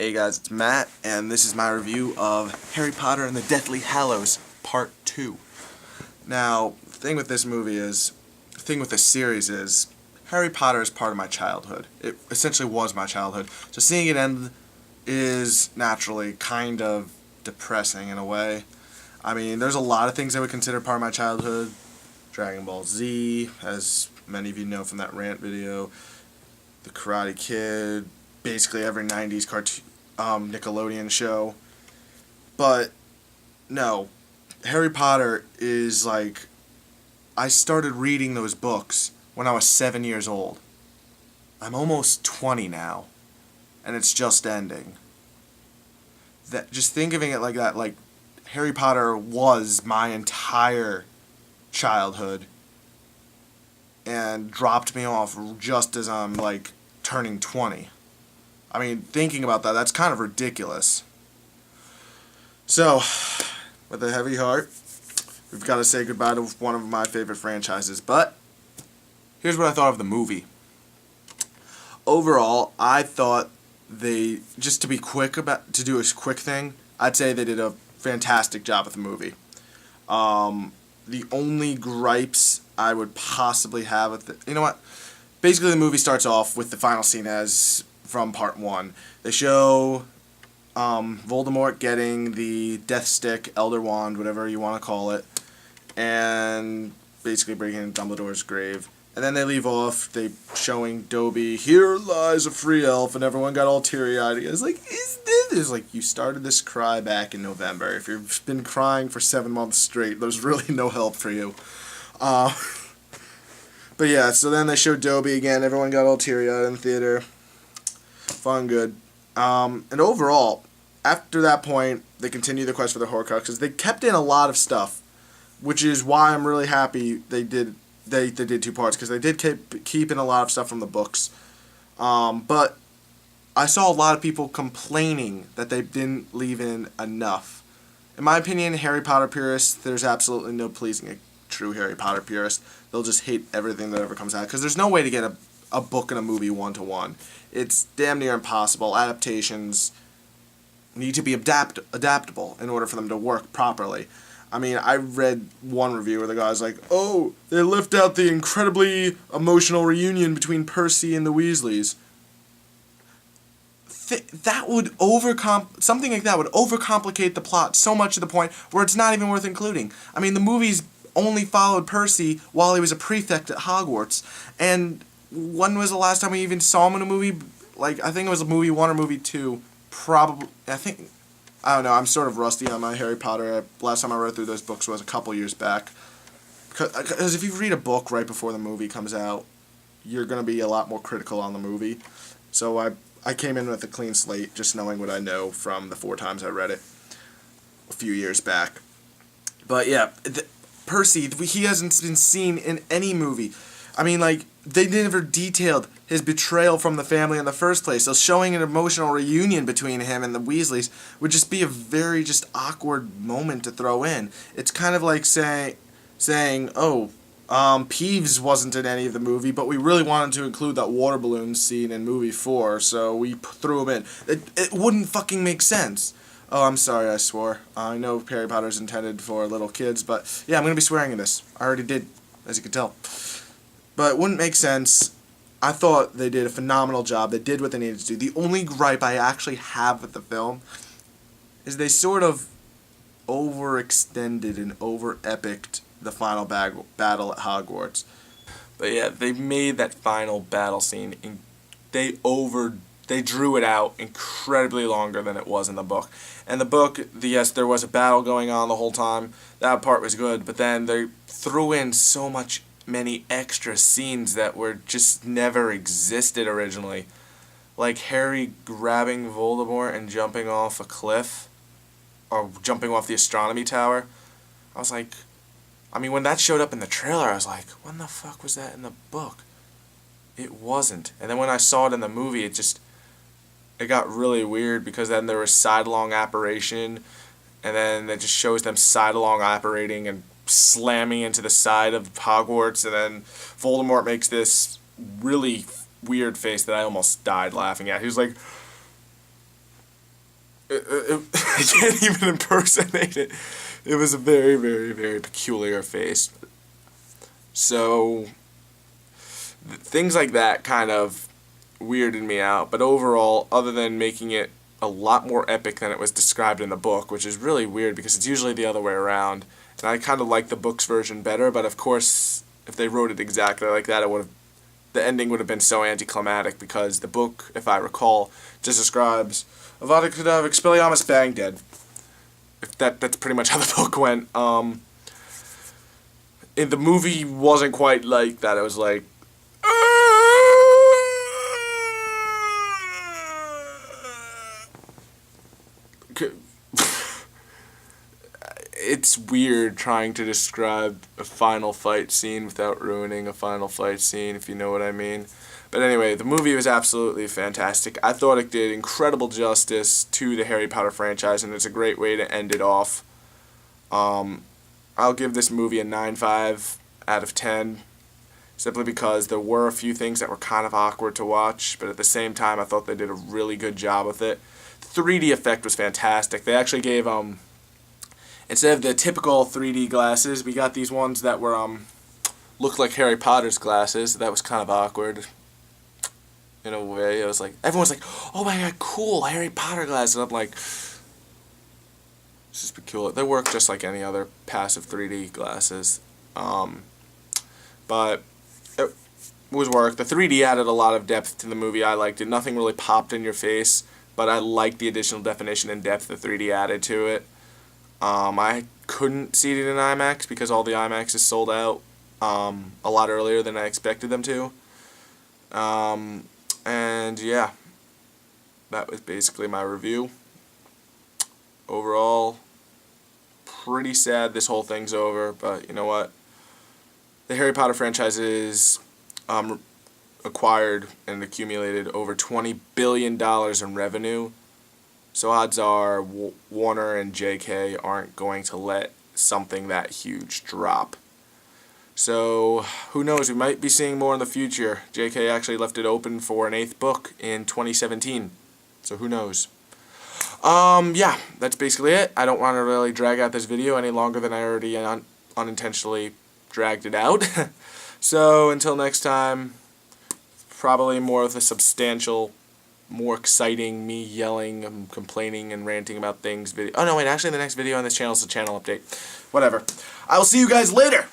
Hey guys, it's Matt, and this is my review of Harry Potter and the Deathly Hallows, Part 2. Now, the thing with this series is, Harry Potter is part of my childhood. It essentially was my childhood. So seeing it end is naturally kind of depressing in a way. I mean, there's a lot of things I would consider part of my childhood. Dragon Ball Z, as many of you know from that rant video. The Karate Kid, basically every 90s cartoon, Nickelodeon show. But no, Harry Potter is like, I started reading those books when I was 7 years old. I'm almost 20 now, and it's just ending. Just thinking of it like that, like Harry Potter was my entire childhood and dropped me off just as I'm like turning 20. I mean, thinking about that, that's kind of ridiculous. So, with a heavy heart, we've got to say goodbye to one of my favorite franchises. But here's what I thought of the movie. Overall, I thought just to be quick to do a quick thing, I'd say they did a fantastic job with the movie. The only gripes I would possibly have with it, you know what? Basically, the movie starts off with the final scene as from Part 1. They show Voldemort getting the Death Stick, Elder Wand, whatever you want to call it, and basically breaking into Dumbledore's grave. And then they leave off, showing Dobby, here lies a free elf, and everyone got all teary-eyed. It's like, it's like, you started this cry back in November. If you've been crying for 7 months straight, there's really no help for you. But yeah, so then they showed Dobby again, everyone got all teary-eyed in the theater. Fun, good. And overall, after that point, they continued the quest for the Horcruxes. They kept in a lot of stuff, which is why I'm really happy they did 2 parts, because they did keep in a lot of stuff from the books. But I saw a lot of people complaining that they didn't leave in enough. In my opinion, Harry Potter purists, there's absolutely no pleasing a true Harry Potter purist. They'll just hate everything that ever comes out, because there's no way to get a book and a movie one-to-one. It's damn near impossible. Adaptations need to be adaptable in order for them to work properly. I mean, I read one review where the guy's like, oh, they left out the incredibly emotional reunion between Percy and the Weasleys. That would something like that would overcomplicate the plot so much to the point where it's not even worth including. I mean, the movies only followed Percy while he was a prefect at Hogwarts, and when was the last time we even saw him in a movie? Like, I think it was movie 1 or movie 2. Probably, I don't know, I'm sort of rusty on my Harry Potter. Last time I read through those books was a couple years back. Because if you read a book right before the movie comes out, you're going to be a lot more critical on the movie. So I came in with a clean slate, just knowing what I know from the 4 times I read it a few years back. But yeah, Percy, he hasn't been seen in any movie. I mean, like, they never detailed his betrayal from the family in the first place. So showing an emotional reunion between him and the Weasleys would just be a very just awkward moment to throw in. It's kind of like saying, oh, Peeves wasn't in any of the movie, but we really wanted to include that water balloon scene in movie 4, so we threw him in. It wouldn't fucking make sense. Oh, I'm sorry, I swore. I know Harry Potter's intended for little kids, but yeah, I'm going to be swearing in this. I already did, as you can tell. But it wouldn't make sense. I thought they did a phenomenal job. They did what they needed to do. The only gripe I actually have with the film is they sort of overextended and over-epiced the final battle at Hogwarts. But yeah, they made that final battle scene, and they drew it out incredibly longer than it was in the book. And the book, yes, there was a battle going on the whole time. That part was good, but then they threw in many extra scenes that were just never existed originally. Like Harry grabbing Voldemort and jumping off a cliff, or jumping off the astronomy tower. I was like, I mean, when that showed up in the trailer, I was like, when the fuck was that in the book? It wasn't. And then when I saw it in the movie, it got really weird, because then there was sidelong apparition, and then it just shows them sidelong apparating and slamming into the side of Hogwarts, and then Voldemort makes this really weird face that I almost died laughing at. He was like, I can't even impersonate it. It was a very, very, very peculiar face. So, things like that kind of weirded me out. But overall, other than making it a lot more epic than it was described in the book, which is really weird because it's usually the other way around. And I kind of like the book's version better, but of course, if they wrote it exactly like that, the ending would have been so anticlimactic because the book, if I recall, just describes Avada Kedavra Expelliarmus bang dead. If that's pretty much how the book went. In the movie wasn't quite like that. It was like it's weird trying to describe a final fight scene without ruining a final fight scene, if you know what I mean. But anyway, the movie was absolutely fantastic. I thought it did incredible justice to the Harry Potter franchise, and it's a great way to end it off. I'll give this movie a 9.5 out of 10, simply because there were a few things that were kind of awkward to watch, but at the same time, I thought they did a really good job with it. The 3D effect was fantastic. They actually gave, instead of the typical 3D glasses, we got these ones that were, looked like Harry Potter's glasses. That was kind of awkward. In a way, it was like, everyone's like, oh my god, cool, Harry Potter glasses. And I'm like, this is peculiar. They work just like any other passive 3D glasses. But it was work. The 3D added a lot of depth to the movie. I liked it. Nothing really popped in your face, but I liked the additional definition and depth the 3D added to it. I couldn't see it in IMAX because all the IMAXs sold out a lot earlier than I expected them to. And yeah, that was basically my review. Overall, pretty sad this whole thing's over, but you know what? The Harry Potter franchise is acquired and accumulated over $20 billion in revenue, so odds are Warner and JK aren't going to let something that huge drop. So, who knows, we might be seeing more in the future. JK actually left it open for an 8th book in 2017, so who knows. Yeah, that's basically it. I don't want to really drag out this video any longer than I already unintentionally dragged it out. So, until next time, probably more of a substantial, more exciting, me yelling and complaining and ranting about things video. Oh no, wait, actually the next video on this channel is a channel update. Whatever. I will see you guys later!